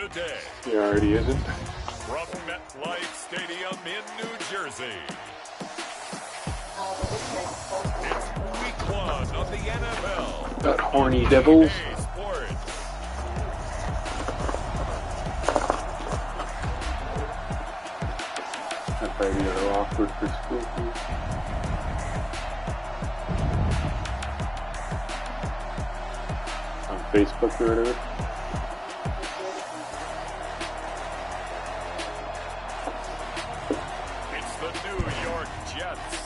today. He already isn't. From MetLife Stadium in New Jersey. It's week 1 of the NFL. That horny Devils. EA Sports. That's probably a little awkward for Spooky. On Facebook or whatever. It's the New York Jets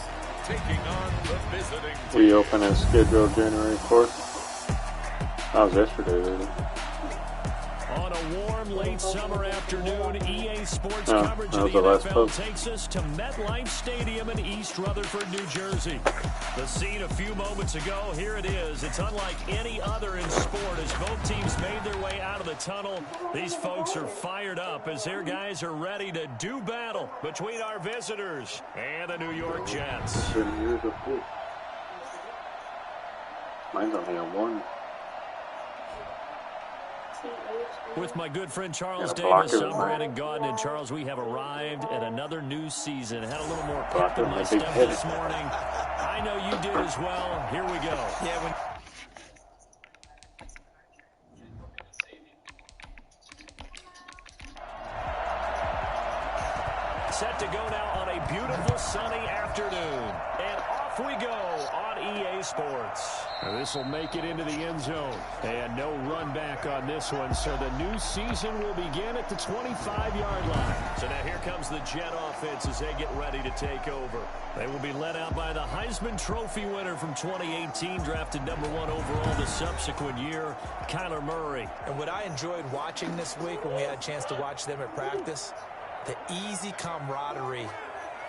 taking on the visiting team. We open as scheduled January 4th. That was yesterday, really. On a warm, late summer afternoon, EA Sports Oh, coverage that of was the the last NFL post. takes us to MetLife Stadium in East Rutherford, New Jersey. The scene a few moments ago, here it is. It's unlike any other in sport as both teams made their way out of the tunnel. These folks are fired up as their guys are ready to do battle between our visitors and the New York Jets. Mine's only on one. With my good friend Charles Got a blocker Davis, with I'm mine. Brandon Gaudin. And Charles, we have arrived at another new season. Had a little more pep Blocker in my with a big step head. this morning. I know you did as well. Here we go. Yeah, Set to go now on a beautiful sunny afternoon. And off we go on EA Sports. This will make it into the end zone. And no run back on this one. So the new season will begin at the 25-yard line. So now here comes the Jet offense as they get ready to take over. They will be led out by the Heisman Trophy winner from 2018, drafted #1 overall the subsequent year, Kyler Murray. and what I enjoyed watching this week when we had a chance to watch them at practice, the easy camaraderie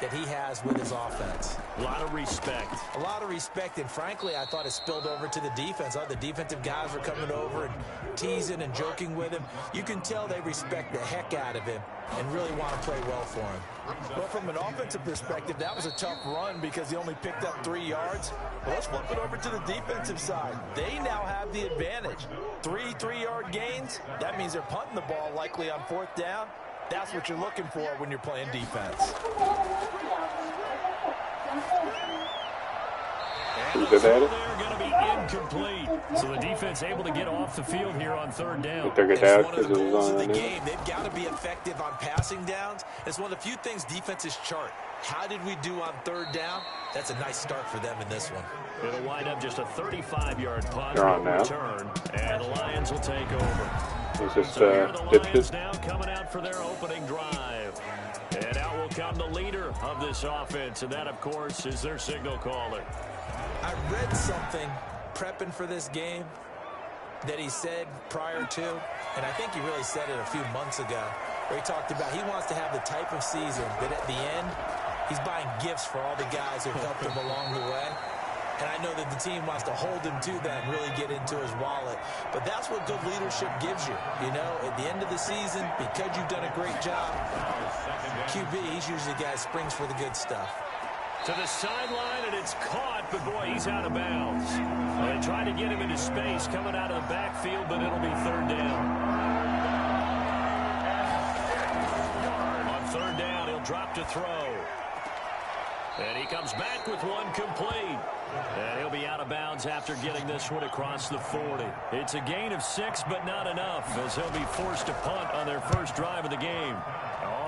that he has with his offense. A lot of respect. A lot of respect, and frankly, I thought it spilled over to the defense. The defensive guys were coming over and teasing and joking with him. You can tell they respect the heck out of him and really want to play well for him. Well, from an offensive perspective, that was a tough run because he only picked up 3 yards. Well, let's flip it over to the defensive side. They now have the advantage. 3-3-yard gains. That means they're punting the ball likely on 4th down. That's what you're looking for when you're playing defense. And Pretty good at it. they're going to be incomplete. So the defense able to get off the field here on 3rd down. Took it It's out one of because the it was goals of on the the game. They've got to be effective on passing downs. It's one of the few things defenses chart. How did we do on 3rd down? That's a nice start for them in this one. It'll wind up just a 35-yard punt They're on now. return. And the Lions will take over. He's just So here are the dipped Lions it. now coming out for their opening drive. And out will come the leader of this offense. And that, of course, is their signal caller. I read something prepping for this game that he said prior to, and I think he really said it a few months ago, where he talked about he wants to have the type of season that at the end, he's buying gifts for all the guys who helped him along the way. And I know that the team wants to hold him to that and really get into his wallet. But that's what good leadership gives you. You know, at the end of the season, because you've done a great job, QB, he's usually the guy who springs for the good stuff. To the sideline, and it's caught, but boy, he's out of bounds. Well, they tried to get him into space coming out of the backfield, but it'll be 3rd down. On 3rd down, he'll drop to throw. And he comes back with one complete. And he'll be out of bounds after getting this one across the 40. It's a gain of 6, but not enough, as he'll be forced to punt on their first drive of the game.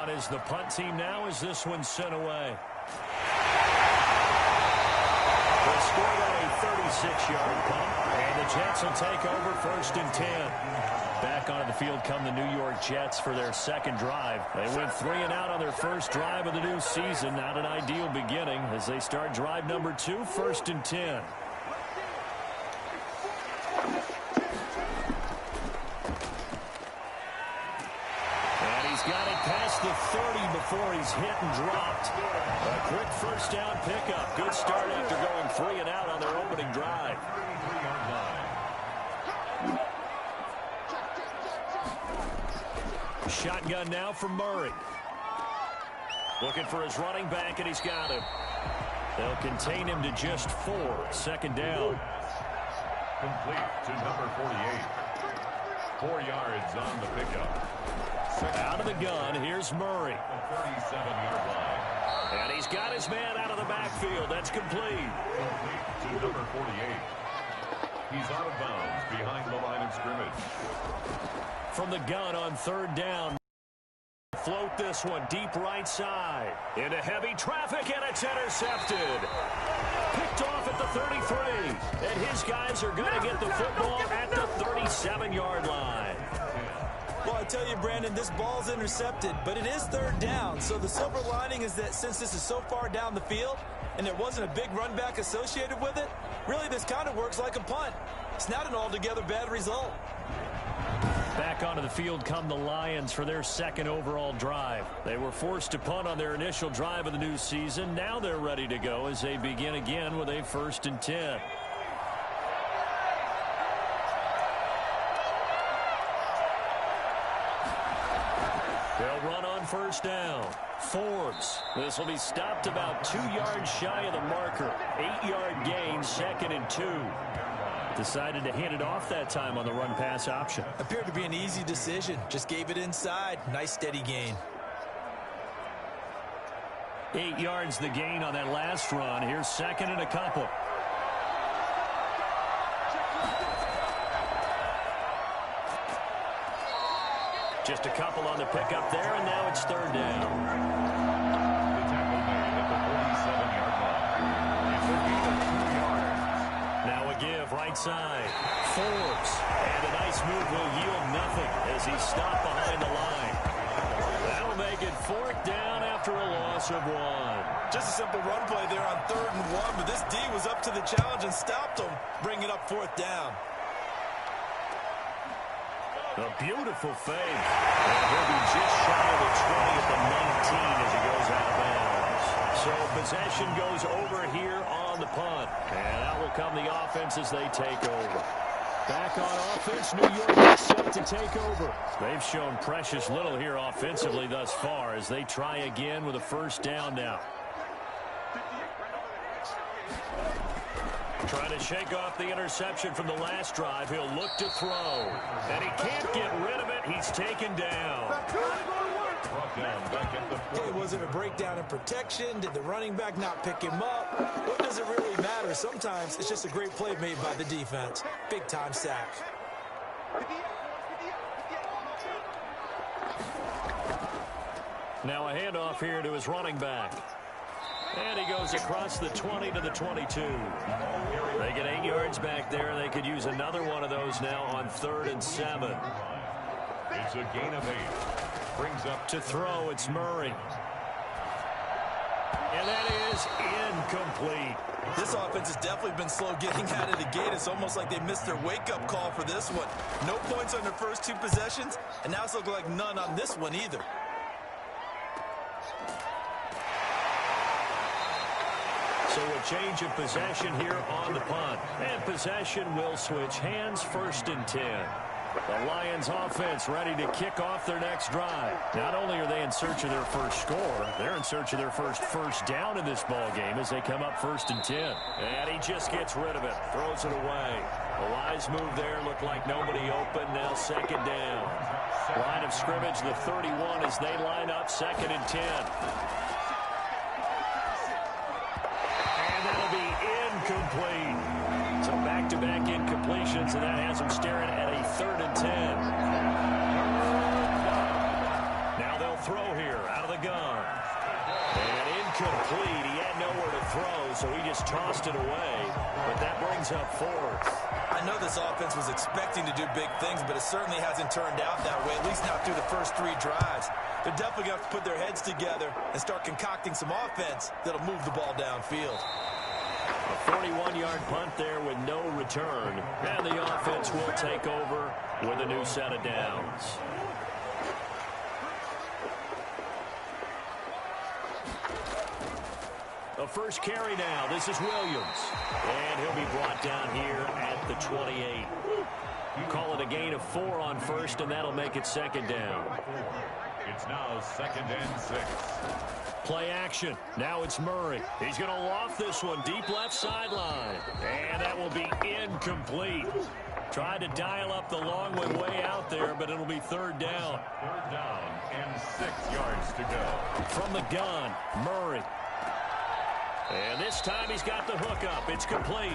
On is the punt team now as this one's sent away. They scored on a 36-yard punt, and the Jets will take over 1st and 10. Back onto the field come the New York Jets for their second drive. They went 3 and out on their first drive of the new season. Not an ideal beginning as they start drive number 2, 1st and 10. And he's got it past the 30 before he's hit and dropped. A quick first down pickup. Good start after going 3 and out on their opening drive. Shotgun now for Murray. Looking for his running back, and he's got him. They'll contain him to just 4. 2nd down. Complete to number 48. 4 yards on the pickup. Out of the gun, here's Murray. 37-yard line. And he's got his man out of the backfield. That's complete. To number 48. He's out of bounds behind the line of scrimmage. From the gun on third down. Float this one deep right side. Into heavy traffic, and it's intercepted. Picked off at the 33. And his guys are going to get the football at the 37-yard line. Well, I tell you, Brandon, this ball's intercepted, but it is third down. So the silver lining is that since this is so far down the field and there wasn't a big run back associated with it, really this kind of works like a punt. It's not an altogether bad result. Back onto the field come the Lions for their second overall drive. They were forced to punt on their initial drive of the new season. Now they're ready to go as they begin again with a 1st and 10. They'll run on first down. Forbes. This will be stopped about 2 yards shy of the marker. 8-yard gain, 2nd and 2. Decided to hand it off that time on the run-pass option. Appeared to be an easy decision. Just gave it inside. Nice steady gain. 8 yards the gain on that last run. Here's 2nd and a couple. Just a couple on the pickup there, and now it's third down. The tackle made at the 47-yard line. It's a gain of 2 yards. Now a give, right side. Forbes. And a nice move will yield nothing as he's stopped behind the line. That'll make it 4th down after a loss of 1. Just a simple run play there on 3rd and 1, but this D was up to the challenge and stopped him, bringing up 4th down. A beautiful fake. And he'll be just shy of the 20 at the 19 as he goes out of bounds. So possession goes over here on the punt. And out will come the offense as they take over. Back on offense, New York is set to take over. They've shown precious little here offensively thus far as they try again with a 1st down now. Trying to shake off the interception from the last drive. He'll look to throw. And he can't get rid of it. He's taken down. Brought down back at the 40. Was it a breakdown in protection? Did the running back not pick him up? What does it really matter? Sometimes it's just a great play made by the defense. Big-time sack. Now a handoff here to his running back. And he goes across the 20 to the 22. They get 8 yards back there. They could use another one of those now on 3rd and 7. It's a gain of 8. Brings up To throw, it's Murray. And that is incomplete. This offense has definitely been slow getting out of the gate. It's almost like they missed their wake-up call for this one. No points on their first 2 possessions, and now it's looking like none on this one either. So a change of possession here on the punt. And possession will switch hands, 1st and 10. The Lions offense ready to kick off their next drive. Not only are they in search of their first score, they're in search of their first down in this ball game as they come up 1st and 10. And he just gets rid of it, throws it away. A wise move there, looked like nobody open. Now 2nd down. Line of scrimmage, the 31 as they line up 2nd and 10. That'll be incomplete. So back-to-back incompletions, and that has him staring at a 3rd and 10. Now they'll throw here out of the gun. And incomplete. He had nowhere to throw, so he just tossed it away. But that brings up 4th. I know this offense was expecting to do big things, but it certainly hasn't turned out that way, at least not through the first 3 drives. They're definitely going to have to put their heads together and start concocting some offense that'll move the ball downfield. A 41-yard punt there with no return. And the offense will take over with a new set of downs. A first carry now. This is Williams. And he'll be brought down here at the 28. Call it a gain of 4 on 1st, and that'll make it 2nd down. It's now 2nd and 6. Play action. Now it's Murray. He's going to loft this one deep left sideline. And that will be incomplete. Tried to dial up the long way out there, but it'll be third down. Third down and 6 yards to go. From the gun, Murray. And this time he's got the hook up. It's complete.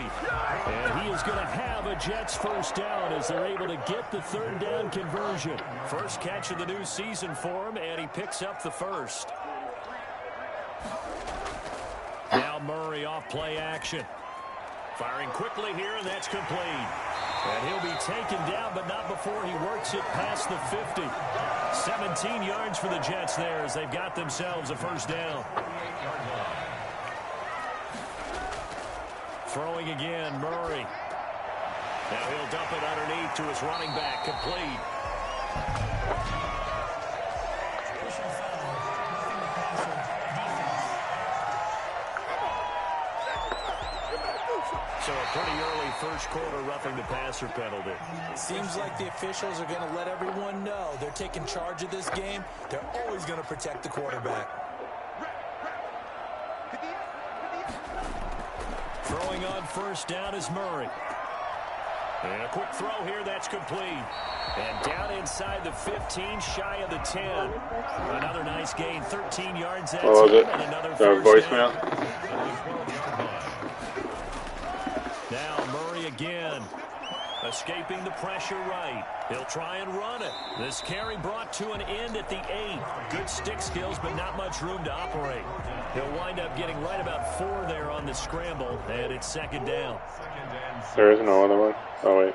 And he is going to have a Jets first down as they're able to get the third down conversion. First catch of the new season for him, and he picks up the first. Now Murray off play action. Firing quickly here, and that's complete. And he'll be taken down, but not before he works it past the 50. 17 yards for the Jets there as they've got themselves a first down. Throwing again, Murray. Now he'll dump it underneath to his running back, complete. So a pretty early first quarter roughing the passer penalty. Seems like the officials are going to let everyone know they're taking charge of this game. They're always going to protect the quarterback. Throwing on first down is Murray. And a quick throw here, that's complete. And down inside the 15, shy of the 10. Another nice gain, 13 yards that What was it? and another first Voicemail? down. Now Murray again. Escaping the pressure right. He'll try and run it. This carry brought to an end at the 8. Good stick skills, but not much room to operate. He'll wind up getting right about 4 there on the scramble, and it's second down. There is no other one. Oh, wait.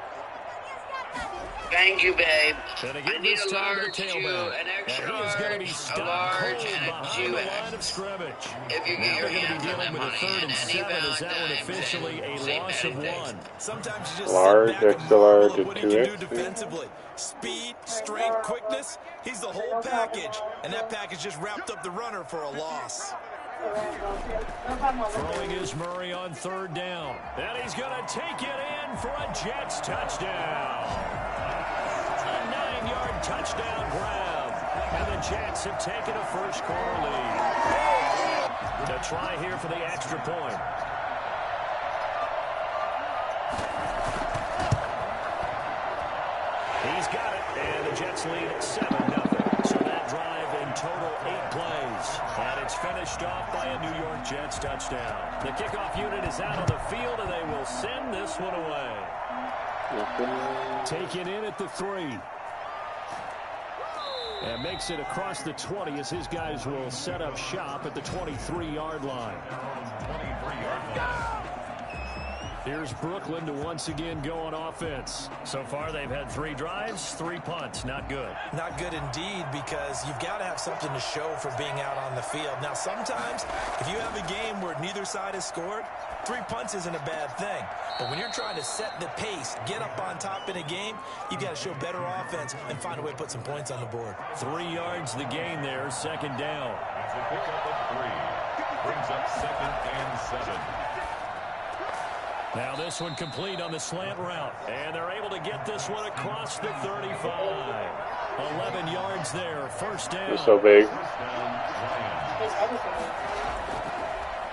Thank you, babe. And again, I need this a time to the large Jew, tailback. an extra And he is going to be large, a stopped large, cold and a behind the line of Jew-X. scrimmage. If you Now get your they're going to hands be on dealing that with a money third and and any 7 as that one Valentine's officially a and St. loss of Patrick's 1. Sometimes you just Large, sit back and extra marvel large, at what he and can 2X, do defensively. Speed, strength, quickness. He's the whole package. And that package just wrapped up the runner for a loss. Throwing is Murray on third down. And he's going to take it in for a Jets touchdown. A 9-yard touchdown grab. And the Jets have taken a first quarter lead. To try here for the extra point. He's got it, and the Jets lead 7-0. So that drive in total 8 plays. And it's finished off by a New York Jets touchdown. The kickoff unit is out on the field, and they will send this one away. Taken in at the 3. And makes it across the 20 as his guys will set up shop at the 23-yard line. 23-yard line. Here's Brooklyn to once again go on offense. So far, they've had 3 drives, 3 punts. Not good. Not good indeed, because you've got to have something to show for being out on the field. Now, sometimes, if you have a game where neither side has scored, 3 punts isn't a bad thing. But when you're trying to set the pace, get up on top in a game, you've got to show better offense and find a way to put some points on the board. 3 yards the gain there, second down. It's a pickup of 3. Brings up 2nd and 7. Now this one complete on the slant route. And they're able to get this one across the 35. 11 yards there, first down. It's so big. First down, Lions.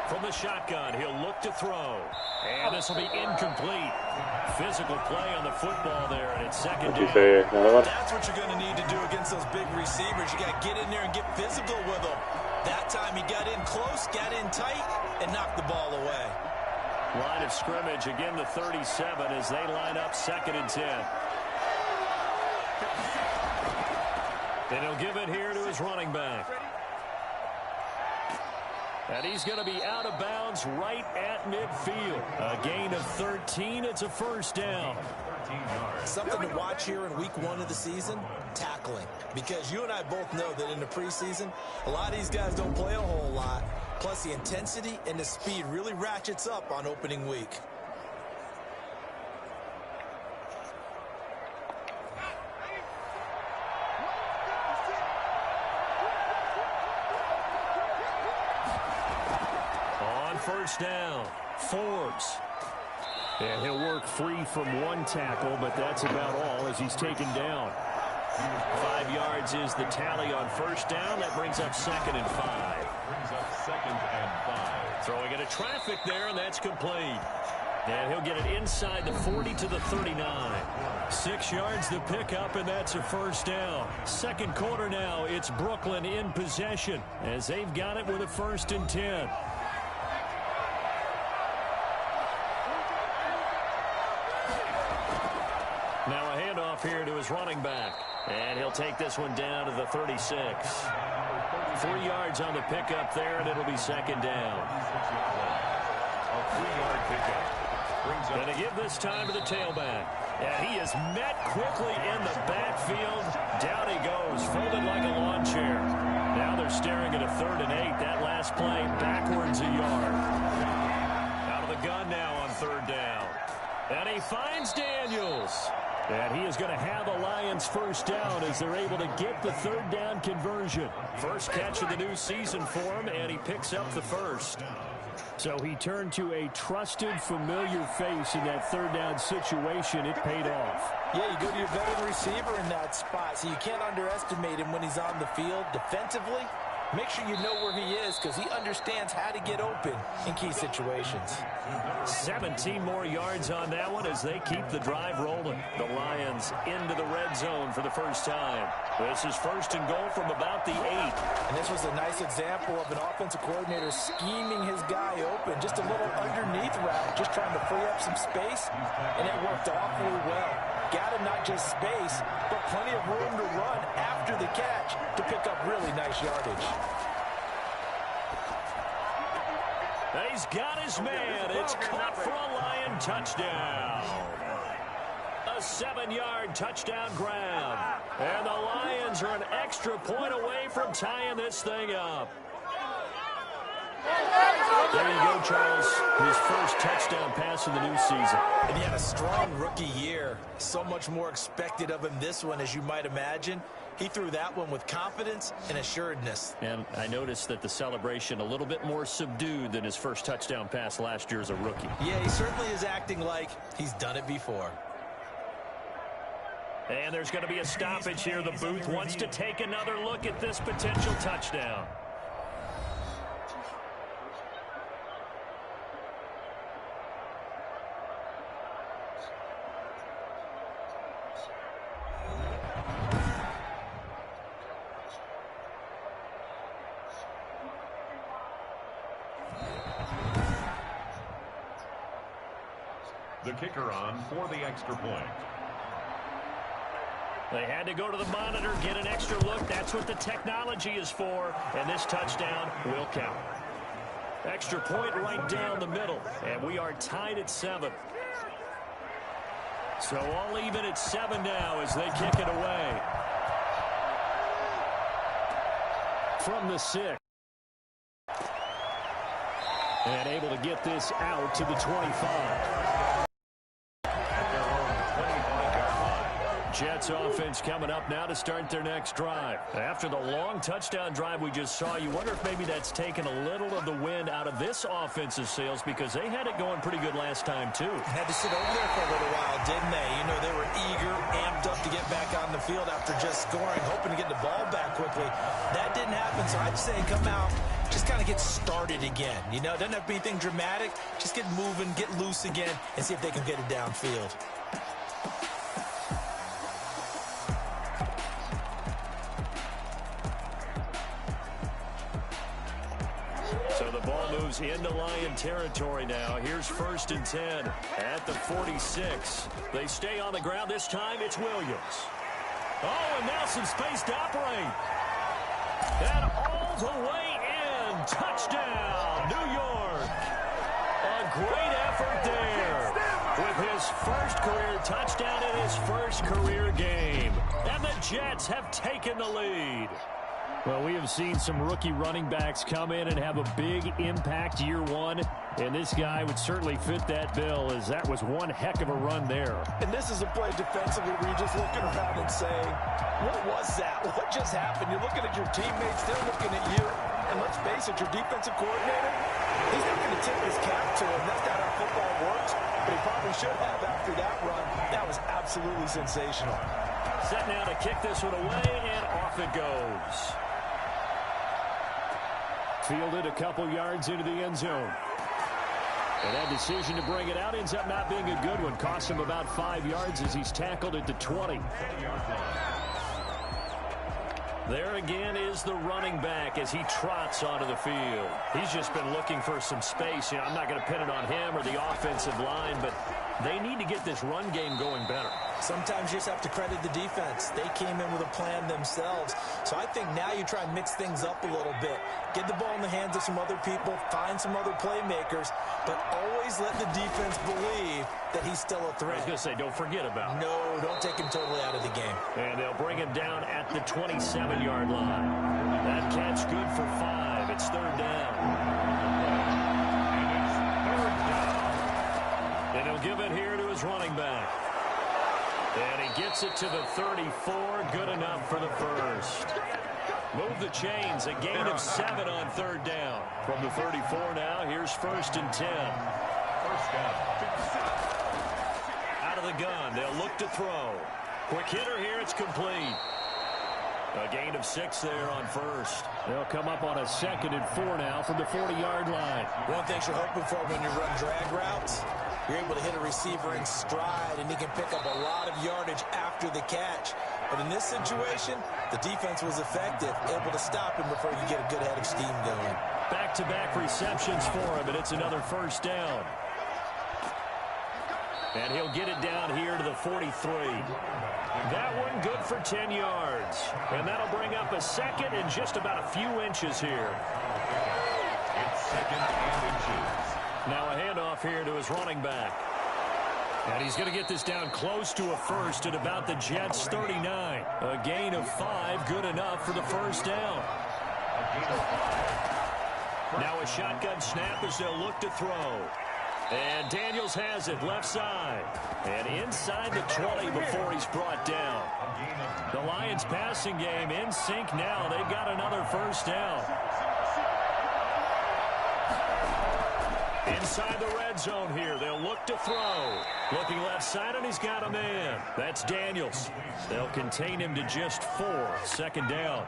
From the shotgun, he'll look to throw. And this will be incomplete. Physical play on the football there, and it's second What'd you down. say? Another one? That's what you're going to need to do against those big receivers. You got to get in there and get physical with them. That time he got in close, got in tight, and knocked the ball away. Line of scrimmage, again the 37 as they line up 2nd and 10. And he'll give it here to his running back. And he's going to be out of bounds right at midfield. A gain of 13. It's a first down. 13 yards. Something to watch here in week 1 of the season, tackling. Because you and I both know that in the preseason, a lot of these guys don't play a whole lot. Plus, the intensity and the speed really ratchets up on opening week. On first down, Forbes. And he'll work free from 1 tackle, but that's about all as he's taken down. 5 yards is the tally on first down. That brings up 2nd and 5. Brings up 2nd and 5. Throwing into traffic there, and that's complete. And he'll get it inside the 40 to the 39. 6 yards to pick up, and that's a first down. Second quarter now, it's Brooklyn in possession as they've got it with a 1st and 10. Now a handoff here to his running back. And he'll take this one down to the 36. 3 yards on the pickup there, and it'll be 2nd down. A 3-yard pickup. Going to give this time to the tailback. And he is met quickly in the backfield. Down he goes, folded like a lawn chair. Now they're staring at a 3rd and 8. That last play backwards a yard. Out of the gun now on 3rd down. And he finds Daniels. And he is going to have the Lions 1st down as they're able to get the 3rd down conversion. First catch of the new season for him, and he picks up the 1st. So he turned to a trusted, familiar face in that 3rd down situation. It paid off. Yeah, you go to your veteran receiver in that spot, so you can't underestimate him when he's on the field defensively. Make sure you know where he is because he understands how to get open in key situations. 17 more yards on that one as they keep the drive rolling. The Lions into the red zone for the first time. This is 1st and goal from about the 8. And this was a nice example of an offensive coordinator scheming his guy open. Just a little underneath route, just trying to free up some space, and it worked awfully well. Got him not just space, but plenty of room to run after the catch to pick up really nice yardage. He's got his man. It's caught for a Lion touchdown. A 7-yard touchdown grab. And the Lions are an extra point away from tying this thing up. There you go, Charles. His first touchdown pass of the new season. And he had a strong rookie year. So much more expected of him this one, as you might imagine. He threw that one with confidence and assuredness. And I noticed that the celebration a little bit more subdued than his first touchdown pass last year as a rookie. Yeah, he certainly is acting like he's done it before. And there's going to be a stoppage here. The booth wants to take another look at this potential touchdown. The kicker on for the extra point. They had to go to the monitor, get an extra look. That's what the technology is for. And this touchdown will count. Extra point right down the middle. And we are tied at 7. So all even at 7 now as they kick it away. From the 6. And able to get this out to the 25. Jets offense coming up now to start their next drive. After the long touchdown drive we just saw, you wonder if maybe that's taken a little of the wind out of this offensive sails because they had it going pretty good last time too. Had to sit over there for a little while, didn't they? You know, they were eager, amped up to get back on the field after just scoring, hoping to get the ball back quickly. That didn't happen, so I'd say come out, just kind of get started again. You know, it doesn't have to be anything dramatic. Just get moving, get loose again, and see if they can get it downfield. So the ball moves into Lion territory now. Here's 1st and 10 at the 46. They stay on the ground. This time it's Williams. Oh, and now some space to operate. And all the way in. Touchdown, New York. A great effort there with his first career touchdown in his first career game. And the Jets have taken the lead. Well, we have seen some rookie running backs come in and have a big impact year one, and this guy would certainly fit that bill as that was one heck of a run there. And this is a play defensively where you're just looking around and saying, what was that? What just happened? You're looking at your teammates, they're looking at you, and let's face it, your defensive coordinator, he's not going to tip his cap to him. That's not how football works, but he probably should have after that run. That was absolutely sensational. Set now to kick this one away, and off it goes. Fielded a couple yards into the end zone. And that decision to bring it out ends up not being a good one. Cost him about 5 yards as he's tackled at the 20. There again is the running back as he trots onto the field. He's just been looking for some space. You know, I'm not going to pin it on him or the offensive line, but they need to get this run game going better. Sometimes you just have to credit the defense. They came in with a plan themselves. So I think now you try and mix things up a little bit. Get the ball in the hands of some other people, find some other playmakers, but always let the defense believe that he's still a threat. I was going to say, don't forget about him. No, don't take him totally out of the game. And they'll bring him down at the 27-yard line. That catch good for 5. It's 3rd down. And it's 3rd down. And he'll give it here to his running back. And he gets it to the 34. Good enough for the first. Move the chains. A gain of 7 on 3rd down. From the 34 now, here's 1st and 10. First down. Out of the gun. They'll look to throw. Quick hitter here. It's complete. A gain of 6 there on 1st. They'll come up on a 2nd and 4 now from the 40-yard line. One thing you're hoping for when you run drag routes, you're able to hit a receiver in stride, and he can pick up a lot of yardage after the catch. But in this situation, the defense was effective, able to stop him before you get a good head of steam going. Back-to-back receptions for him, and it's another 1st down. And he'll get it down here to the 43. That one good for 10 yards. And that'll bring up a 2nd and just about a few inches here. It's 2nd and inches. Now a handoff here to his running back. And he's going to get this down close to a 1st at about the Jets' 39. A gain of 5, good enough for the 1st down. Now a shotgun snap as they'll look to throw. And Daniels has it left side. And inside the 20 before he's brought down. The Lions passing game in sync now. They've got another 1st down. Inside the red zone here. They'll look to throw. Looking left side, and he's got a man. That's Daniels. They'll contain him to just 4. 2nd down.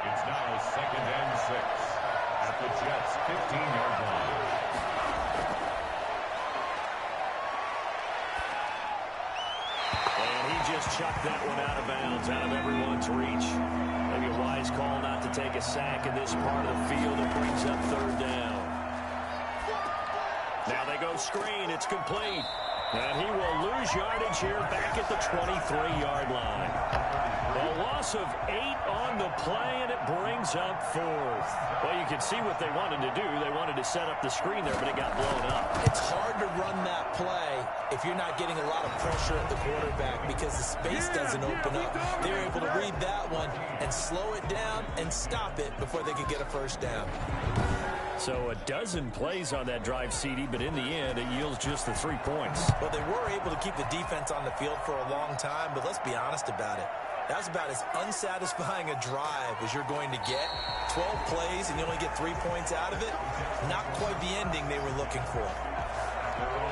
It's now 2nd and 6 at the Jets' 15-yard line. Just chucked that one out of bounds, out of everyone's reach. Maybe a wise call not to take a sack in this part of the field. It brings up 3rd down. Now they go screen. It's complete. And he will lose yardage here back at the 23-yard line. A loss of 8 on the play, and it brings up 4th. Well, you can see what they wanted to do. They wanted to set up the screen there, but it got blown up. It's hard to run that play if you're not getting a lot of pressure at the quarterback because the space doesn't open up. They're able to read that one and slow it down and stop it before they could get a 1st down. So a dozen plays on that drive, CD, but in the end, it yields just the 3 points. Well, they were able to keep the defense on the field for a long time, but let's be honest about it. That's about as unsatisfying a drive as you're going to get. 12 plays and you only get 3 points out of it. Not quite the ending they were looking for.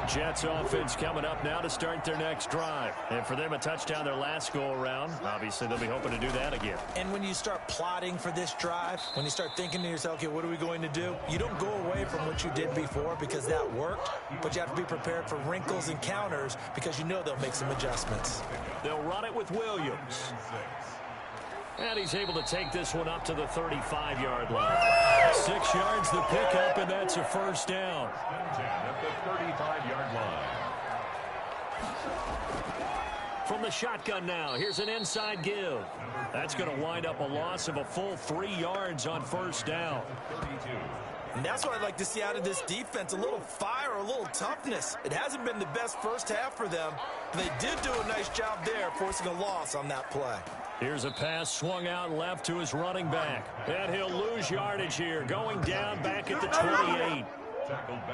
Jets offense coming up now to start their next drive. And for them, a touchdown their last go-around. Obviously, they'll be hoping to do that again. And when you start plotting for this drive, when you start thinking to yourself, okay, what are we going to do? You don't go away from what you did before because that worked, but you have to be prepared for wrinkles and counters because you know they'll make some adjustments. They'll run it with Williams. And he's able to take this one up to the 35-yard line. 6 yards the pickup, and that's a 1st down. At the 35-yard line. From the shotgun now, here's an inside give. That's going to wind up a loss of a full 3 yards on 1st down. 32. And that's what I'd like to see out of this defense, a little fire, a little toughness. It hasn't been the best first half for them, but they did do a nice job there forcing a loss on that play. Here's a pass swung out left to his running back. And he'll lose yardage here, going down back at the 28.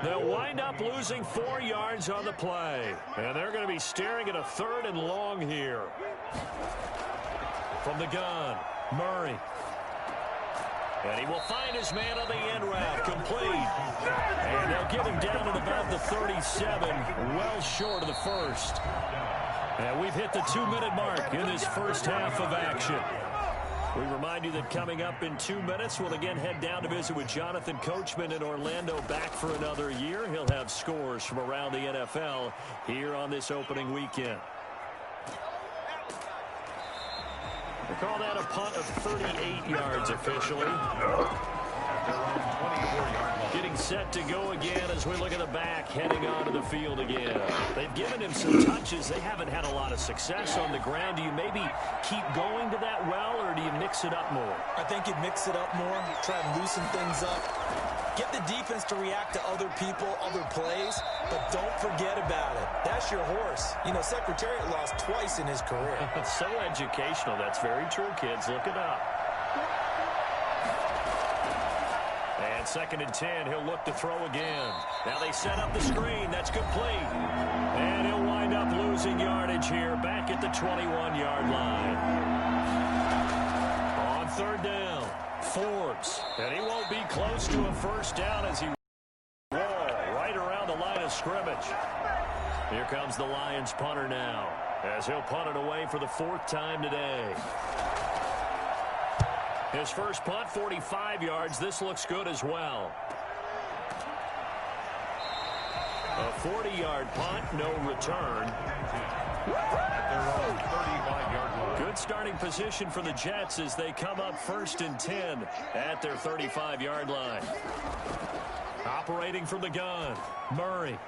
They'll wind up losing 4 yards on the play. And they're going to be staring at a 3rd and long here. From the gun, Murray. And he will find his man on the end route, complete. And they'll get him down at about the 37, well short of the 1st. And we've hit the 2-minute mark in this first half of action. We remind you that coming up in 2 minutes, we'll again head down to visit with Jonathan Coachman in Orlando, back for another year. He'll have scores from around the NFL here on this opening weekend. They call that a punt of 38 yards officially. Getting set to go again as we look at the back, heading onto the field again. They've given him some touches. They haven't had a lot of success on the ground. Do you maybe keep going to that well, or do you mix it up more? I think you mix it up more, try and loosen things up. Get the defense to react to other people, other plays, but don't forget about it. That's your horse. You know, Secretariat lost twice in his career. It's so educational. That's very true, kids. Look it up. And 2nd and 10, he'll look to throw again. Now they set up the screen. That's complete. And he'll wind up losing yardage here back at the 21-yard line. On 3rd down, Forbes. And he won't be close to a first down as he rolls right around the line of scrimmage. Here comes the Lions punter now, as he'll punt it away for the 4th time today. His first punt, 45 yards. This looks good as well. A 40-yard punt, no return. Good starting position for the Jets as they come up 1st and 10 at their 35-yard line. Operating from the gun, Murray.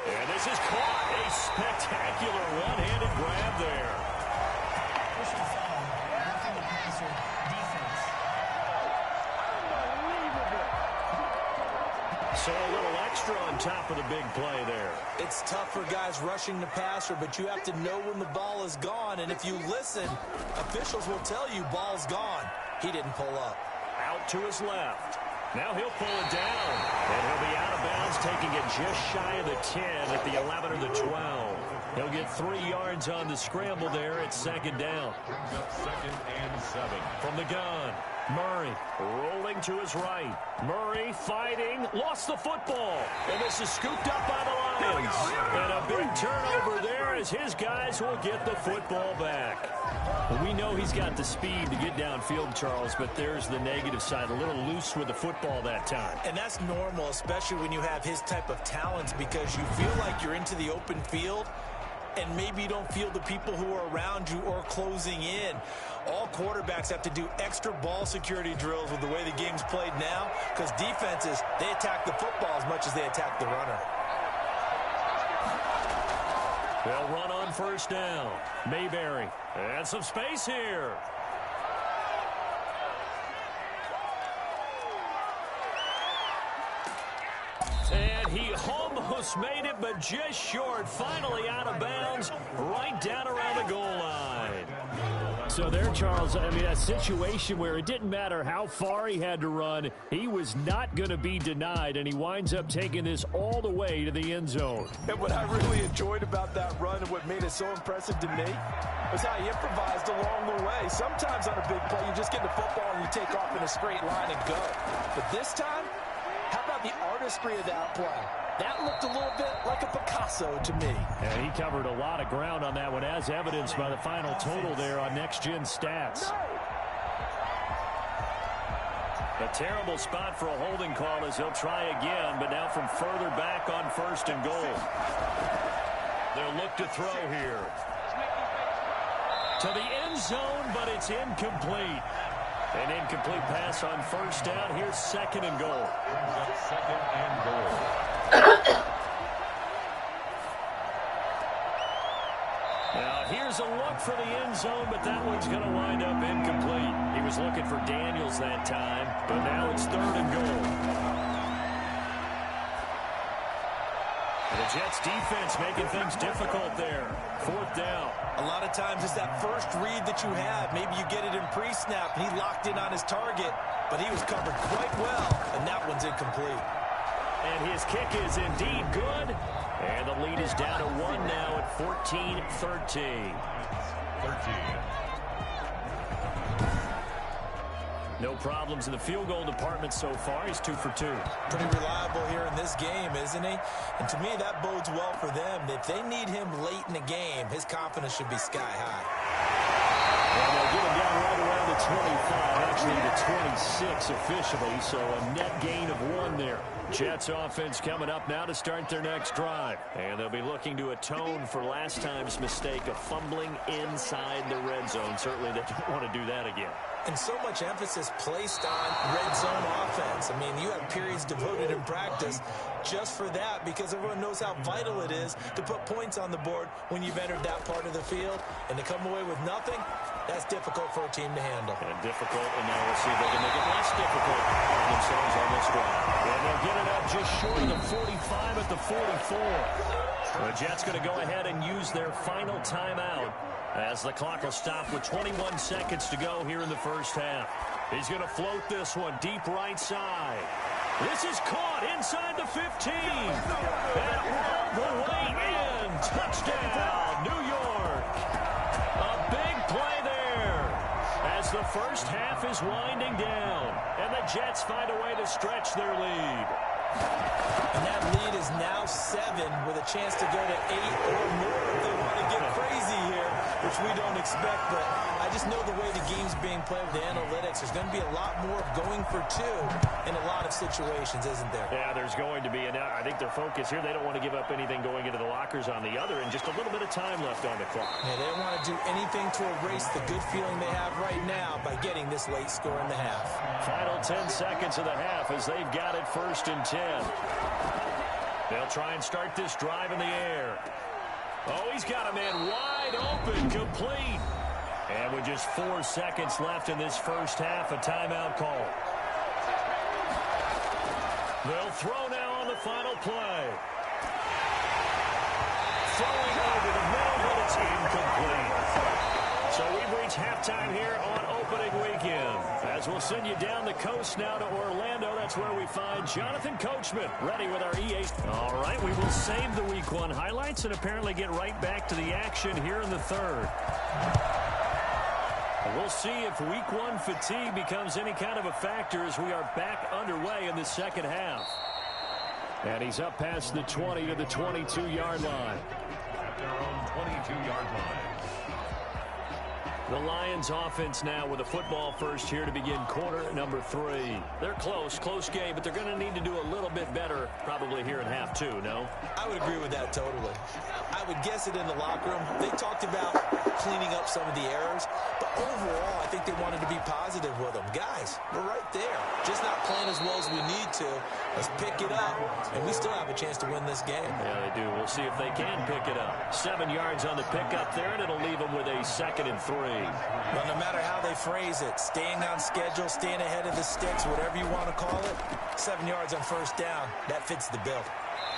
And this is caught. A spectacular one-handed grab there. So a little extra on top of the big play there. It's tough for guys rushing the passer, but you have to know when the ball is gone. And if you listen, officials will tell you ball's gone. He didn't pull up. Out to his left. Now he'll pull it down. And he'll be out of bounds, taking it just shy of the 10 at the 11 or the 12. He'll get 3 yards on the scramble there at 2nd down. 2nd and 7. From the gun, Murray rolling to his right. Murray fighting, lost the football. And this is scooped up by the Lions. And a big turnover there as his guys will get the football back. Well, we know he's got the speed to get downfield, Charles, but there's the negative side. A little loose with the football that time. And that's normal, especially when you have his type of talents, because you feel like you're into the open field and maybe you don't feel the people who are around you or closing in. All quarterbacks have to do extra ball security drills with the way the game's played now, because defenses, they attack the football as much as they attack the runner. They'll run on 1st down. Mayberry. And some space here. And he almost made it, but just short. Finally out of bounds, right down around the goal line. So there, Charles, I mean, a situation where it didn't matter how far he had to run, he was not going to be denied, and he winds up taking this all the way to the end zone. And what I really enjoyed about that run and what made it so impressive to me was how he improvised along the way. Sometimes on a big play, you just get the football and you take off in a straight line and go. But this time, how about the artistry of that play? That looked a little bit like a Picasso to me. And he covered a lot of ground on that one, as evidenced by the final total there on Next Gen Stats. A terrible spot for a holding call as he'll try again, but now from further back on 1st and goal. They'll look to throw here. To the end zone, but it's incomplete. An incomplete pass on 1st down. Here's 2nd and goal. 2nd and goal. Now, here's a look for the end zone, but that one's going to wind up incomplete. He was looking for Daniels that time, but now it's 3rd and goal. And the Jets defense making things difficult there. 4th down. A lot of times it's that first read that you have. Maybe you get it in pre-snap, and he locked in on his target, but he was covered quite well, and that one's incomplete. And his kick is indeed good. And the lead is down to 1 now at 14-13. No problems in the field goal department so far. He's 2 for 2. Pretty reliable here in this game, isn't he? And to me, that bodes well for them. If they need him late in the game, his confidence should be sky high. And they'll get him down right around 6 officially, so a net gain of 1 there. Jets offense coming up now to start their next drive. And they'll be looking to atone for last time's mistake of fumbling inside the red zone. Certainly they don't want to do that again. And so much emphasis placed on red zone offense. I mean, you have periods devoted in practice just for that because everyone knows how vital it is to put points on the board when you've entered that part of the field. And to come away with nothing, that's difficult for a team to handle. And difficult, and now we'll see if they can make it less difficult for themselves on this drive. And they'll get it up just short of the 45 at the 44. The Jets going to go ahead and use their final timeout as the clock will stop with 21 seconds to go here in the first half. He's going to float this one deep right side. This is caught inside the 15. And all the way in. Touchdown, New York. A big play there as the first half is winding down. And the Jets find a way to stretch their lead. And that lead is now 7 with a chance to go to 8 or more if they want to get crazy here, which we don't expect. But I just know the way the game's being played with the analytics, there's going to be a lot more going for 2 in a lot of situations, isn't there? Yeah, there's going to be. And I think their focus here, they don't want to give up anything going into the lockers on the other, and just a little bit of time left on the clock. Yeah, they don't want to do anything to erase the good feeling they have right now by getting this late score in the half. Final 10 seconds of the half as they've got it 1st and 10. They'll try and start this drive in the air. Oh, he's got a man wide open, complete. And with just 4 seconds left in this first half, a timeout call. They'll throw now on the final play. Throwing over the middle, but it's incomplete. So we've reached halftime here on opening weekend. As we'll send you down the coast now to Orlando, that's where we find Jonathan Coachman ready with our EA. All right, we will save the Week 1 highlights and apparently get right back to the action here in the third. We'll see if Week 1 fatigue becomes any kind of a factor as we are back underway in the second half. And he's up past the 20 to the 22-yard line. At their own 22-yard line. The Lions offense now with a football first here to begin quarter number 3. They're close game, but they're going to need to do a little bit better probably here in half 2, no? I would agree with that totally. I would guess it in the locker room. They talked about cleaning up some of the errors, but overall I think they wanted to be positive with them. Guys, we're right there. Just not playing as well as we need to. Let's pick it up, and we still have a chance to win this game. Yeah, they do. We'll see if they can pick it up. 7 yards on the pickup there, and it'll leave them with a 2nd and 3. Well, no matter how they phrase it, staying on schedule, staying ahead of the sticks, whatever you want to call it, 7 yards on first down, that fits the bill.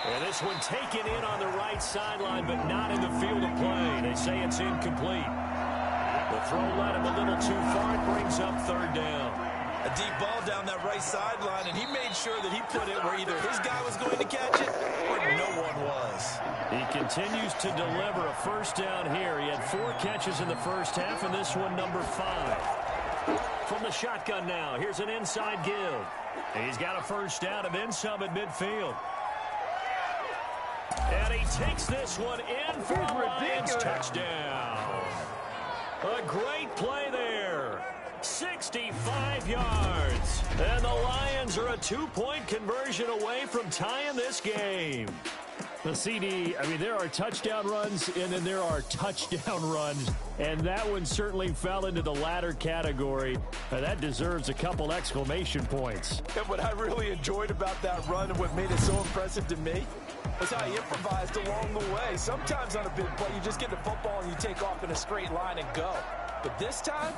And this one taken in on the right sideline, but not in the field of play. They say it's incomplete. The throw led him a little too far. It brings up 3rd down. A deep ball down that right sideline, and he made sure that he put it where either his guy was going to catch it or no one was. He continues to deliver a first down here. He had 4 catches in the first half, and this one number 5. From the shotgun now, here's an inside give. He's got a first down and then some at midfield. And he takes this one in for a Lions touchdown. A great play there. 65 yards. And the Lions are a 2-point conversion away from tying this game. The CD, I mean, there are touchdown runs, and then there are touchdown runs, and that one certainly fell into the latter category. That deserves a couple exclamation points. And what I really enjoyed about that run and what made it so impressive to me was how he improvised along the way. Sometimes on a big play, you just get the football and you take off in a straight line and go. But this time,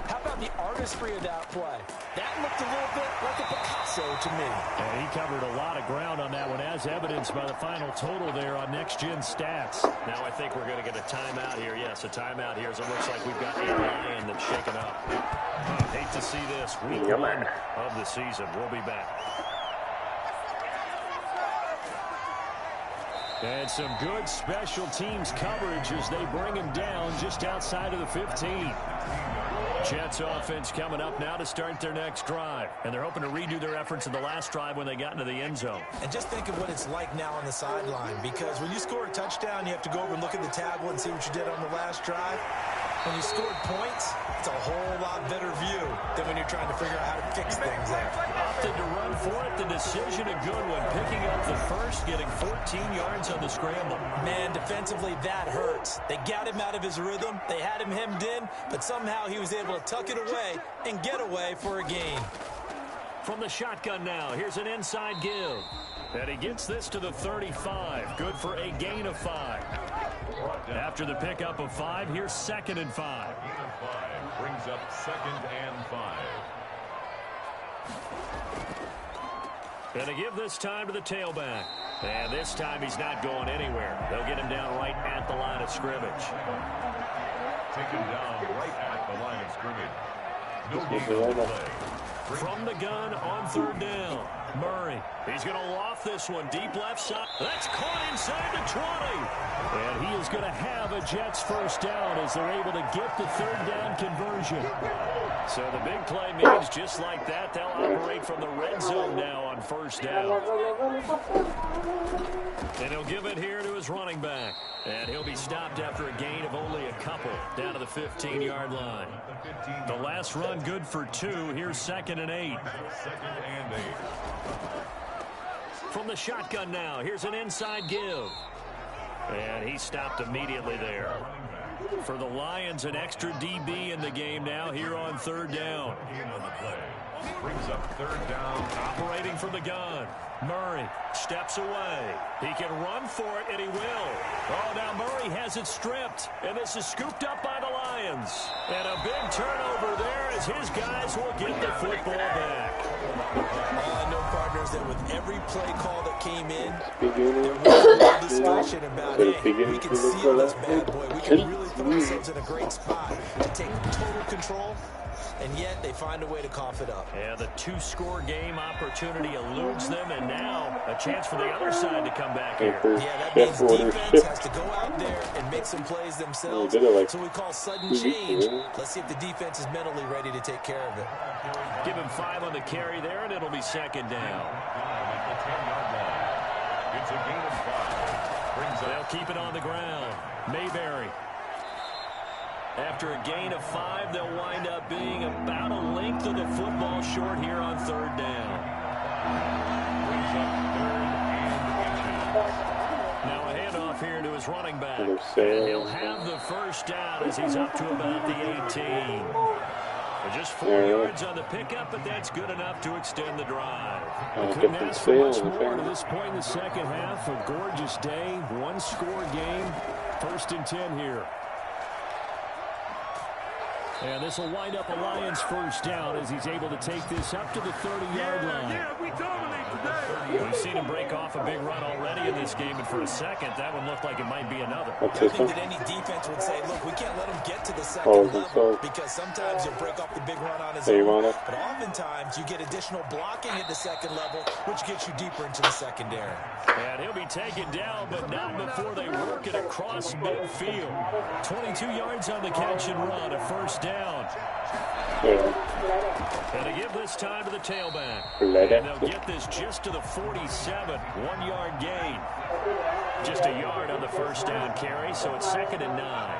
how about the artistry of that play? That looked a little bit like a Picasso to me. And he covered a lot of ground on that one, as evidenced by the final total there on Next Gen Stats. Now I think we're going to get a timeout here. Yes, a timeout here, as it looks like we've got a Lion that's shaken up. Hate to see this. Week 1 of the season. We'll be back. And some good special teams coverage as they bring him down just outside of the 15. Jets offense coming up now to start their next drive. And they're hoping to redo their efforts in the last drive when they got into the end zone. And just think of what it's like now on the sideline, because when you score a touchdown, you have to go over and look at the tablet and see what you did on the last drive. When you scored points, it's a whole lot better view than when you're trying to figure out how to fix things there. Opted to run for it. The decision a good one. Picking up the first, getting 14 yards on the scramble. Man, defensively, that hurts. They got him out of his rhythm. They had him hemmed in, but somehow he was able to tuck it away and get away for a gain. From the shotgun now, here's an inside give. And he gets this to the 35. Good for a gain of 5. After the pickup of 5, here's 2nd and 5. Brings up 2nd and 5. And to give this time to the tailback. And this time he's not going anywhere. They'll get him down right at the line of scrimmage. Taken down right at the line of scrimmage. No gain on the play. From the gun on 3rd down. Murray. He's going to loft this one deep left side. That's caught inside the 20. And he is going to have a Jets first down as they're able to get the 3rd down conversion. So the big play means just like that, they'll operate from the red zone now on 1st down. And he'll give it here to his running back. And he'll be stopped after a gain of only a couple down to the 15-yard line. The last run good for 2. Here's 2nd and 8. 2nd and 8. From the shotgun now, here's an inside give. And he stopped immediately there. For the Lions, an extra DB in the game now here on 3rd down. On the play. Brings up 3rd down. Operating from the gun. Murray steps away. He can run for it, and he will. Oh, now Murray has it stripped, and this is scooped up by the Lions. And a big turnover there as his guys will get the football back. I know, partners, that with every play call that came in, there was a discussion about, hey, we can seal this bad boy. We can really put ourselves in a great spot to take total control. And yet they find a way to cough it up. Yeah, the 2-score game opportunity eludes them, and now a chance for the other side to come back here. Yeah, that means defense has to go out there and make some plays themselves. So we call sudden change. Let's see if the defense is mentally ready to take care of it. Give him 5 on the carry there, and it'll be 2nd down. It's a gain of 5. They'll keep it on the ground. Mayberry. After a gain of 5, they'll wind up being about a length of the football short here on 3rd down. Brings up 3rd and 8. Now a handoff here to his running back. And he'll have the first down as he's up to about the 18. Just 4 yards on the pickup, but that's good enough to extend the drive. Couldn't ask for much more to this point in the second half. A gorgeous day, 1-score game. 1st and 10 here. And this will wind up a Lions first down as he's able to take this up to the 30-yard line. Yeah, we dominate today. We've seen him break off a big run already in this game, and for a second, that one looked like it might be another. I think that any defense would say, look, we can't let him get to the second level because sometimes he'll break off the big run on his own. But oftentimes, you get additional blocking at the second level, which gets you deeper into the secondary. And he'll be taken down, but not before they work it across midfield. 22 yards on the catch and run, a first down. And to give this time to the tailback. And they'll get this just to the 47, 1-yard gain. Just a yard on the first down carry, so it's 2nd and 9.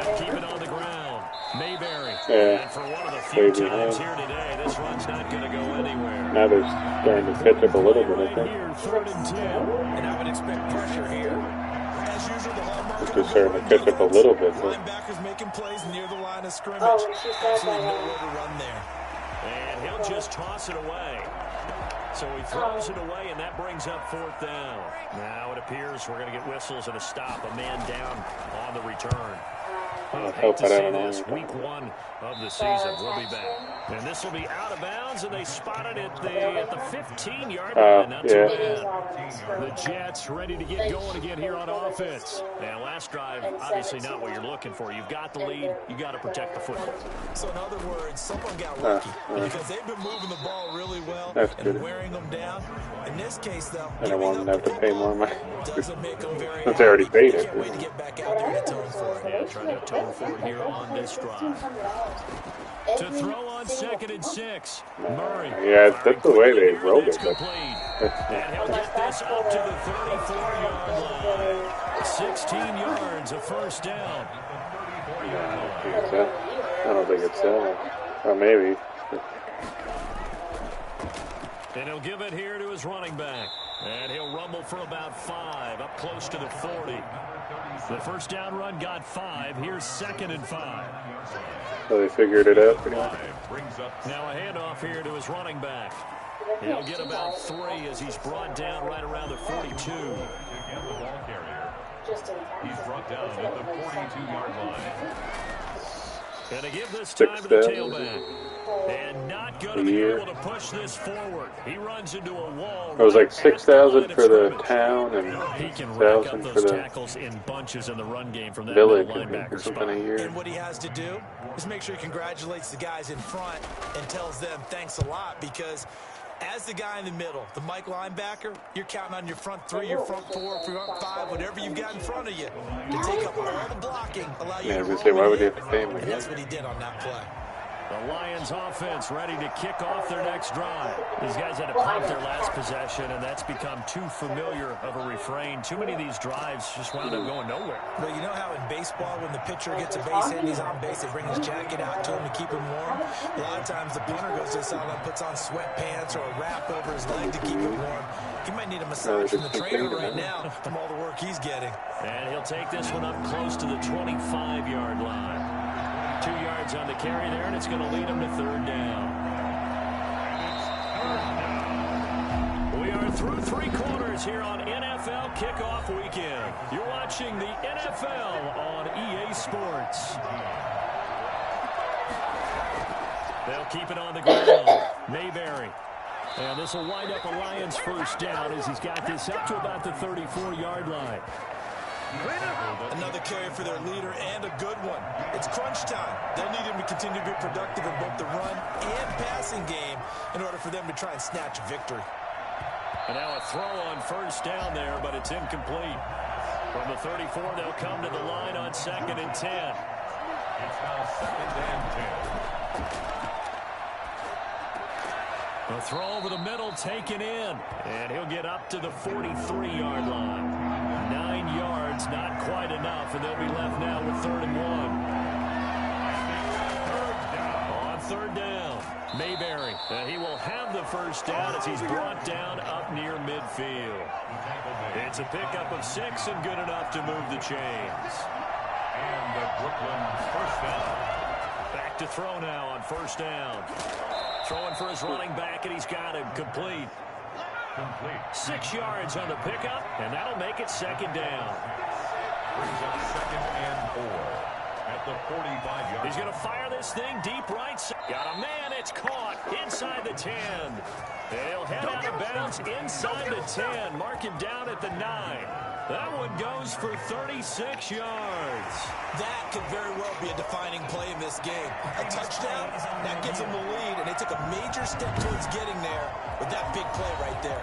They'll keep it on the ground. Mayberry. And for one of the few times here today, this run's not going to go anywhere. Now they're starting to catch up a little bit, I think. Here, 3rd and 10. And I would expect pressure here. As usual, the hallmark of They're starting to catch up a little bit. Linebackers making plays near the line of scrimmage. Absolutely nowhere to run there. And he'll just toss it away. So he throws it away, and that brings up 4th down. Now it appears we're going to get whistles and a stop. A man down on the return. I hate to say this, week 1 of the season. We'll be back. And this will be out of bounds, and they spotted it at the 15-yard line. Not too bad. The Jets ready to get going again here on offense. And last drive, obviously not what you're looking for. You've got the lead. You got to protect the football. So in other words, someone got lucky because they've been moving the ball really well and wearing them down. In this case, though, I don't want them to have to pay more money. Doesn't make them very Since they already paid it. Can't wait to get back out there and atone for it. Yeah, trying to atone for it here on this drive. To throw on 2nd and 6. Murray. Yeah, that's the way they rolled it. And he'll get this up to the 34-yard line. 16 yards, a first down. I don't think it's or maybe. And he'll give it here to his running back. And he'll rumble for about 5, up close to the 40. The first down run got 5. Here's 2nd and 5. So they figured it out pretty much. Now a handoff here to his running back. He'll get about 3 as he's brought down right around the 42. He's brought down at the 42-yard line. And to give this time to the tailback. And not going to be able to push this forward. He runs into a wall. It was like 6,000 for the town and he can rack up 1,000 for those the tackles in bunches in the run game from that village linebacker or something spot. a year. And what he has to do is make sure he congratulates the guys in front and tells them thanks a lot, because as the guy in the middle, the Mike linebacker, you're counting on your front 3, your front 4, front 5, whatever you've got in front of you to take up all the blocking, allow you Yeah, I to was roll gonna say, why would it you have in, to pay him and again? that's what he did on that play. The Lions offense ready to kick off their next drive. These guys had to punt their last possession, and that's become too familiar of a refrain. Too many of these drives just wound up going nowhere. Well, you know how in baseball, when the pitcher gets a base hit and he's on base, they bring his jacket out to him to keep him warm? A lot of times the punter goes to the sideline, puts on sweatpants or a wrap over his leg to keep it warm. He might need a massage from the trainer right now from all the work he's getting. And he'll take this one up close to the 25-yard line. 2 yards on the carry there, and it's going to lead him to 3rd down. We are through 3 quarters here on NFL Kickoff Weekend. You're watching the NFL on EA Sports. They'll keep it on the ground. Mayberry. And this will wind up a Lions first down as he's got this up to about the 34-yard line. Another carry for their leader, and a good one. It's crunch time. They'll need him to continue to be productive in both the run and passing game in order for them to try and snatch a victory. And now a throw on first down there, but it's incomplete. From the 34, they'll come to the line on 2nd and 10. It's now 2nd and 10. A throw over the middle taken in, and he'll get up to the 43-yard line. 9 yards, not quite enough, and they'll be left now with 3rd and 1. On 3rd down, Mayberry. And he will have the first down as he's brought down up near midfield. It's a pickup of 6 and good enough to move the chains. And the Brooklyn first down. Back to throw now on first down. Throwing for his running back, and he's got him complete. 6 yards on the pickup, and that'll make it 2nd down. Brings up 2nd and 4 at the 45-yard. He's going to fire this thing deep right side. Got a man, it's caught inside the 10. They'll head out of bounds inside the 10. Mark him down at the 9. That one goes for 36 yards. That could very well be a defining play in this game. A touchdown, that gives them the lead, and they took a major step towards getting there with that big play right there.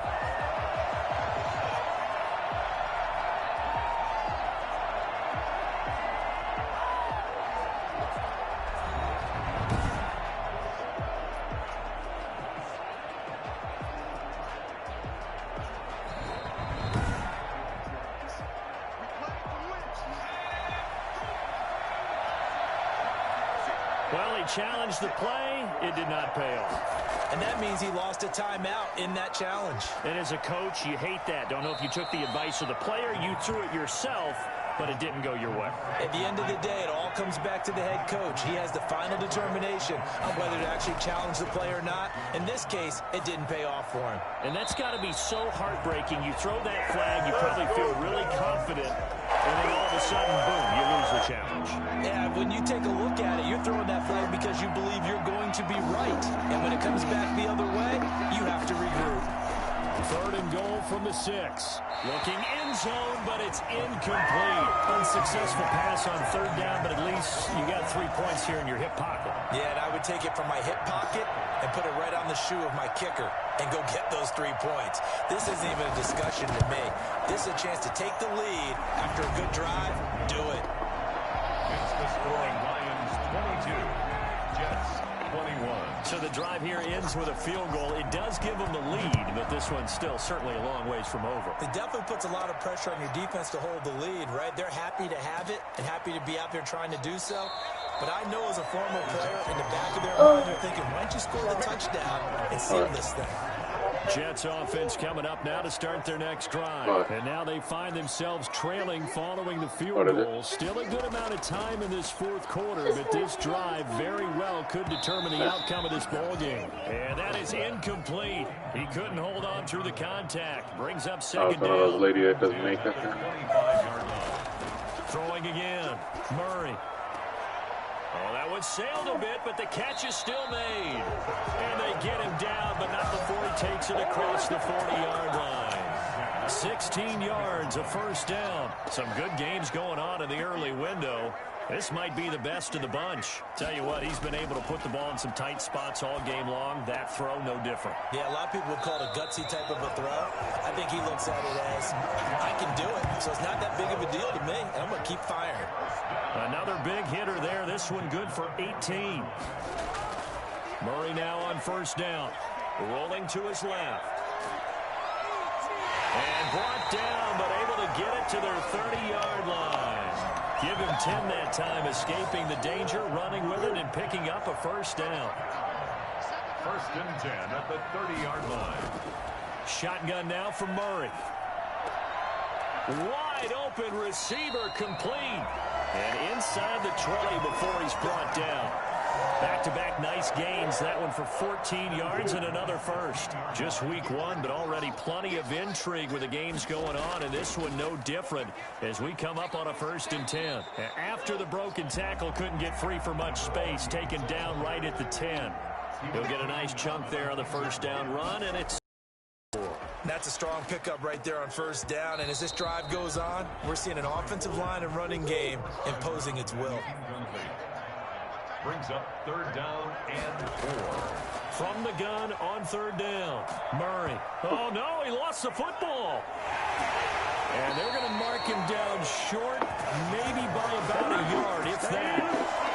Well, he challenged the play. It did not pay off. And that means he lost a timeout in that challenge. And as a coach, you hate that. Don't know if you took the advice of the player, you threw it yourself, but it didn't go your way. At the end of the day, it all comes back to the head coach. He has the final determination on whether to actually challenge the play or not. In this case, it didn't pay off for him. And that's got to be so heartbreaking. You throw that flag, you probably feel really confident, and then all of a sudden, boom, you lose the challenge. Yeah, when you take a look at it, you're throwing that flag because you believe you're going to be right. And when it comes back the other way, you have to regroup. 3rd and goal from the 6. Looking end zone, but it's incomplete. Unsuccessful pass on 3rd down, but at least you got 3 points here in your hip pocket. Yeah, and I would take it from my hip pocket and put it right on the shoe of my kicker and go get those 3 points. This isn't even a discussion to me. This is a chance to take the lead after a good drive. Do it. It's the scoring Lions 22, Jets 21. So the drive here ends with a field goal. It does give them the lead, but this one's still certainly a long ways from over. It definitely puts a lot of pressure on your defense to hold the lead, right? They're happy to have it and happy to be out there trying to do so. But I know as a former player, in the back of their mind, they're thinking, why don't you score the touchdown and seal this thing? Jets offense coming up now to start their next drive. And now they find themselves trailing following the field goal. Still a good amount of time in this fourth quarter, but this drive very well could determine the outcome of this ball game. And that is incomplete. He couldn't hold on through the contact. Brings up second down. Lady that doesn't make it. Throwing again. Murray. Oh, that one sailed a bit, but the catch is still made. And they get him down, but not before he takes it across the 40-yard line. 16 yards, a first down. Some good games going on in the early window. This might be the best of the bunch. Tell you what, he's been able to put the ball in some tight spots all game long. That throw, no different. Yeah, a lot of people would call it a gutsy type of a throw. I think he looks at it as, I can do it, so it's not that big of a deal to me, and I'm going to keep firing. Another big hitter there. This one good for 18. Murray now on first down. Rolling to his left. And brought down, but able to get it to their 30-yard line. Give him 10 that time, escaping the danger, running with it, and picking up a first down. First and 10 at the 30-yard line. Shotgun now from Murray. Wide open receiver complete. And inside the 20 before he's brought down. Back-to-back nice gains. That one for 14 yards and another first. Just week one, but already plenty of intrigue with the games going on. And this one no different as we come up on a first and 10. After the broken tackle, couldn't get free for much space. Taken down right at the 10. He'll get a nice chunk there on the first down run, and it's That's a strong pickup right there on first down. And as this drive goes on, we're seeing an offensive line and running game imposing its will. Brings up third down and 4. From the gun on third down. Murray. Oh, no, he lost the football. And they're going to mark him down short, maybe by about a yard, if that.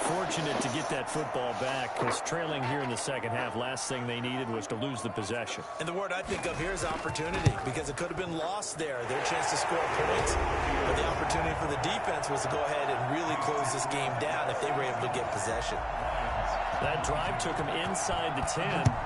Fortunate to get that football back, because trailing here in the second half, last thing they needed was to lose the possession. And the word I think of here is opportunity, because it could have been lost there. Their chance to score points, but the opportunity for the defense was to go ahead and really close this game down if they were able to get possession. That drive took him inside the 10.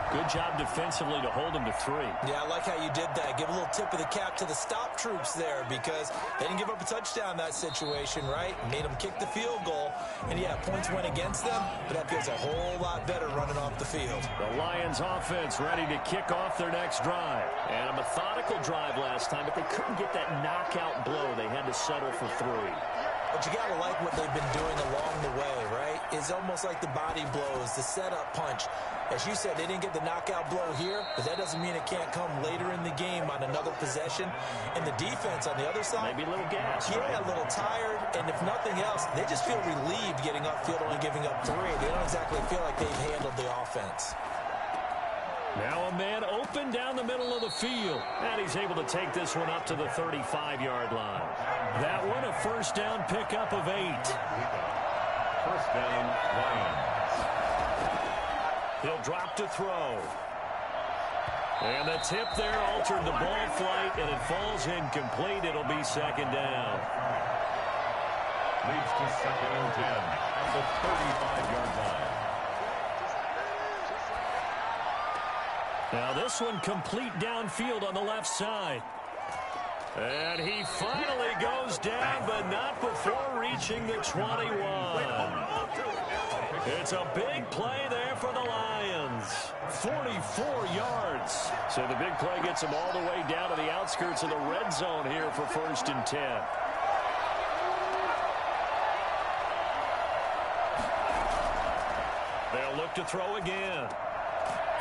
Good job defensively to hold him to 3. Yeah, I like how you did that. Give a little tip of the cap to the stop troops there, because they didn't give up a touchdown in that situation, right? Made them kick the field goal. And, yeah, points went against them, but that feels a whole lot better running off the field. The Lions offense ready to kick off their next drive. And a methodical drive last time, but they couldn't get that knockout blow. They had to settle for 3. But you got to like what they've been doing along the way, right? It's almost like the body blows, the setup punch. As you said, they didn't get the knockout blow here, but that doesn't mean it can't come later in the game on another possession. And the defense on the other side, maybe a little gas. Yeah, right? A little tired. And if nothing else, they just feel relieved getting upfield and giving up 3. They don't exactly feel like they've handled the offense. Now a man open down the middle of the field. And he's able to take this one up to the 35-yard line. That one a first down pickup of 8. First down, Lions. He'll drop to throw. And the tip there altered the ball flight, and it falls incomplete. It'll be second down. Leads to second and 10 at the 35-yard line. Now this one complete downfield on the left side. And he finally goes down, but not before reaching the 21. It's a big play there for the Lions. 44 yards. So the big play gets them all the way down to the outskirts of the red zone here for first and 10. They'll look to throw again.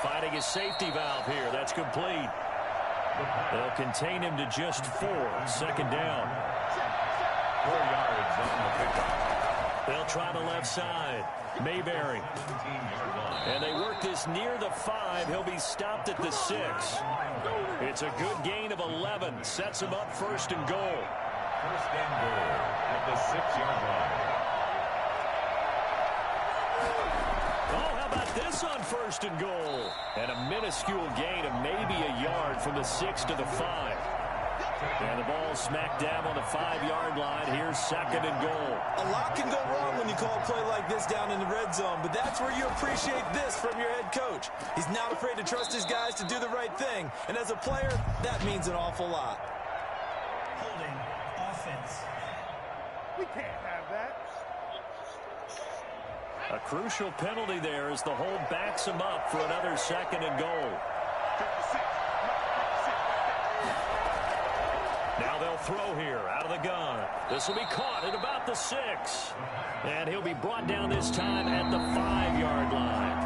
Finding his safety valve here. That's complete. They'll contain him to just 4. Second down. 4 yards on the pickup. They'll try the left side. Mayberry. And they work this near the 5. He'll be stopped at the 6. It's a good gain of 11. Sets him up first and goal. First and goal at the 6-yard line. this on 1st and goal. And a minuscule gain of maybe a yard from the 6 to the 5. And the ball smacked down on the 5-yard line. Here's 2nd and goal. A lot can go wrong when you call a play like this down in the red zone, but that's where you appreciate this from your head coach. He's not afraid to trust his guys to do the right thing, and as a player, that means an awful lot. Holding offense. We can't have that. A crucial penalty there as the hold backs him up for another 2nd and goal. Now they'll throw here out of the gun. This will be caught at about the 6. And he'll be brought down this time at the 5-yard line.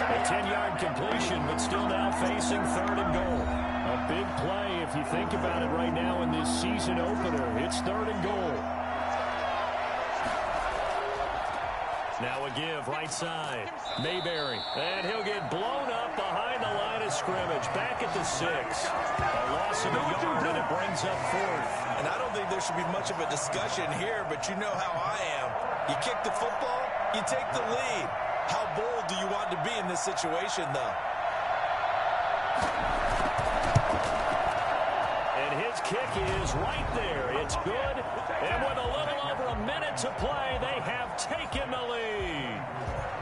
A 10-yard completion, but still now facing 3rd and goal. A big play if you think about it right now in this season opener. It's 3rd and goal. Now a give right side. Mayberry. And he'll get blown up behind the line of scrimmage. Back at the 6. A loss of a yard, and it brings up 4th. And I don't think there should be much of a discussion here, but you know how I am. You kick the football, you take the lead. How bold do you want to be in this situation, though? And his kick is right there. It's good. And with a little over a minute to play, they have taken the lead.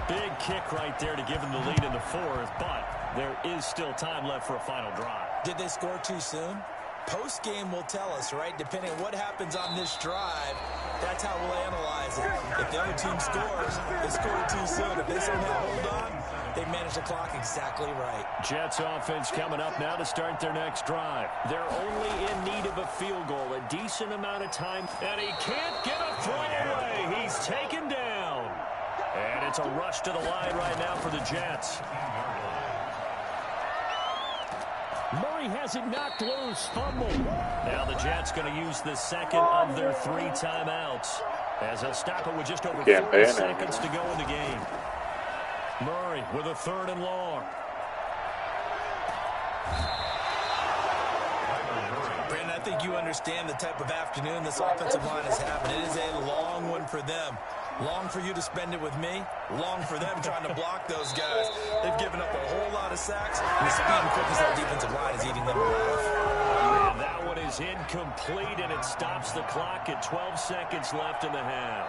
Big kick right there to give them the lead in the 4th, but there is still time left for a final drive. Did they score too soon? Post-game will tell us, right? Depending on what happens on this drive, that's how we'll analyze it. If the other team scores, they scored too soon. If they somehow hold on, they manage the clock exactly right. Jets offense coming up now to start their next drive. They're only in need of a field goal, a decent amount of time, and he can't get a throw away. He's taken down. And it's a rush to the line right now for the Jets. Murray has it knocked loose. Fumble. Now the Jets going to use the 2nd of their 3 timeouts, as they'll stop it with just over 40 seconds to go in the game. Murray with a 3rd and long. Brandon, I think you understand the type of afternoon this offensive line is having. It is a long one for them. Long for you to spend it with me. Long for them trying to block those guys. They've given up a whole lot of sacks. And the speed and quickness of the defensive line is eating them alive. And that one is incomplete, and it stops the clock at 12 seconds left in the half.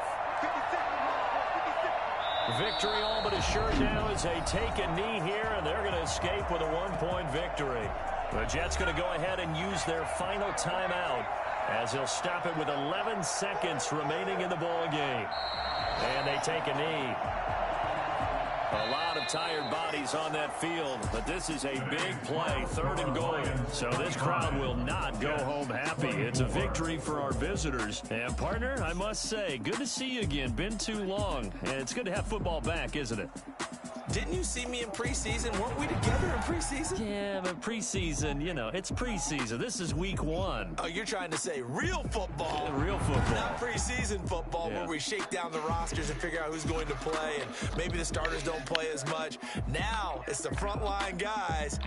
Victory all but assured now as they take a knee here, and they're going to escape with a 1-point victory. The Jets going to go ahead and use their final timeout as they'll stop it with 11 seconds remaining in the ball game. And they take a knee. A lot of tired bodies on that field, but this is a big play, 3rd and goal. So this crowd will not go home happy. It's a victory for our visitors. And, partner, I must say, good to see you again. Been too long. And it's good to have football back, isn't it? Didn't you see me in preseason? Weren't we together in preseason? Yeah, but preseason, you know, it's preseason. This is week 1. Oh, you're trying to say real football. Yeah, real football. Not preseason football, Yeah. where we shake down the rosters and figure out who's going to play, and maybe the starters don't play as much. Now it's the frontline guys